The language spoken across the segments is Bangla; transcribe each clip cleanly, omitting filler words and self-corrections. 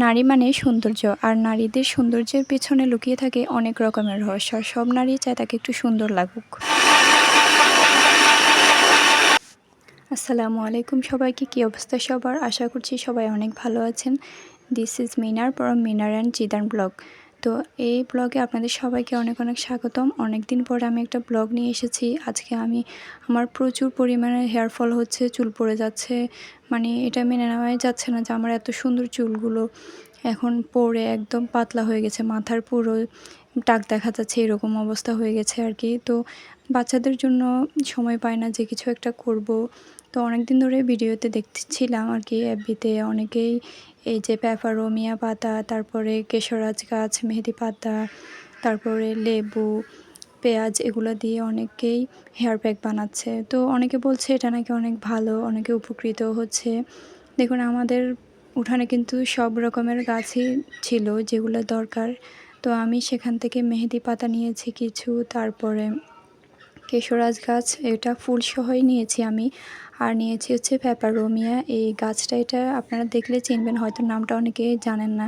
নারী মানে সৌন্দর্য, আর নারীদের সৌন্দর্যের পেছনে লুকিয়ে থাকে অনেক রকমের রহস্য। আর সব নারী চায় তাকে একটু সুন্দর লাগুক। আসসালামু আলাইকুম সবাইকে, কী অবস্থা সবার? আশা করছি সবাই অনেক ভালো আছেন। This is Minar from Minar and Zidane blog. তো এই ব্লগে আপনাদের সবাইকে অনেক অনেক স্বাগতম। অনেক দিন পরে আমি একটা ব্লগ নিয়ে এসেছি। আজকে আমার প্রচুর পরিমাণে হেয়ার ফল হচ্ছে, চুল পড়ে যাচ্ছে। মানে এটা মেনে নেওয়াই যাচ্ছে না যে আমার এত সুন্দর চুলগুলো এখন পড়ে একদম পাতলা হয়ে গেছে, মাথার পুরো টাক দেখা যাচ্ছে, এরকম অবস্থা হয়ে গেছে আর কি। তো বাচ্চাদের জন্য সময় পায় না যে কিছু একটা করব। তো অনেক দিন ধরে ভিডিওতে দেখছিলাম আর কি, এফবিতে অনেকেই এই যে পেপারোমিয়া পাতা, তারপরে কেশরাজ গাছ, মেহেদি পাতা, তারপরে লেবু, পেঁয়াজ, এগুলো দিয়ে অনেকেই হেয়ার প্যাক বানাচ্ছে। তো অনেকে বলছে এটা নাকি অনেক ভালো, অনেকে উপকৃত হচ্ছে। দেখুন, আমাদের উঠানে কিন্তু সব রকমের গাছই ছিল যেগুলো দরকার। তো আমি সেখান থেকে মেহেদি পাতা নিয়েছি কিছু, তারপরে কেশরাজ গাছ, এটা ফুলসহই নিয়েছি আমি। আর নিয়েছি হচ্ছে পেপারোমিয়া এই গাছটা, এটা আপনারা দেখলে চিনবেন হয়তো, নামটা অনেকে জানেন না।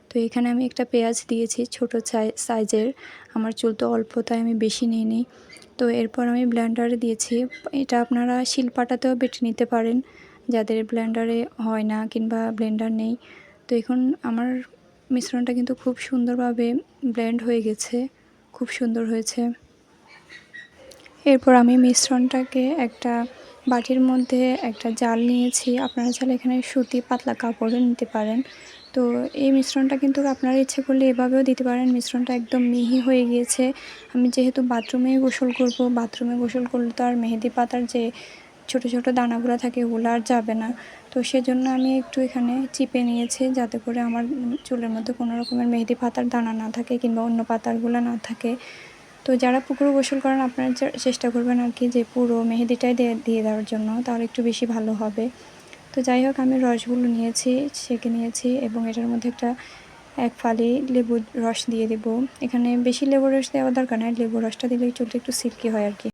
তো এখানে আমি একটা পেঁয়াজ দিয়েছি ছোটো সাইজের। আমার চুল তো অল্প, তাই আমি বেশি নিইনি। তো এরপর আমি ব্লেন্ডারে দিয়েছি। এটা আপনারা শিলপাটাতেও বেটে নিতে পারেন যাদের ব্লেন্ডারে হয় না কিংবা ব্লেন্ডার নেই। তো এখন আমার মিশ্রণটা কিন্তু খুব সুন্দরভাবে ব্লেন্ড হয়ে গেছে, খুব সুন্দর হয়েছে। এরপর আমি মিশ্রণটাকে একটা বাটির মধ্যে একটা জাল নিয়েছি। আপনারা চাইলে এখানে সুতি পাতলা কাপড়ও নিতে পারেন। তো এই মিশ্রণটা কিন্তু আপনারা ইচ্ছে করলে এভাবেও দিতে পারেন। মিশ্রণটা একদম মিহি হয়ে গিয়েছে। আমি যেহেতু বাথরুমে গোসল করব, বাথরুমে গোসল করলে তো আর মেহেদি পাতার যে ছোট ছোট দানাগুলো থাকে ওগুলো আর যাবে না। তো সেজন্য আমি একটু এখানে চিপে নিয়েছি, যাতে করে আমার চুলের মধ্যে কোনো রকমের মেহেদি পাতার দানা না থাকে কিংবা অন্য পাতারগুলো না থাকে। তো যারা পুকুরে গোসল করেন আপনারা চেষ্টা করবেন আর কি যে পুরো মেহেদিটাই দিয়ে দেওয়ার জন্য, তাহলে একটু বেশি ভালো হবে। তো যাই হোক, আমি রসগুলো নিয়েছি, সেঁকে নিয়েছি এবং এটার মধ্যে এক ফালি লেবুর রস দিয়ে দেব। এখানে বেশি লেবুর রস দেওয়া দরকার নয়, লেবুর রসটা দিলে চুলটা একটু সিল্কি হয় আর কি।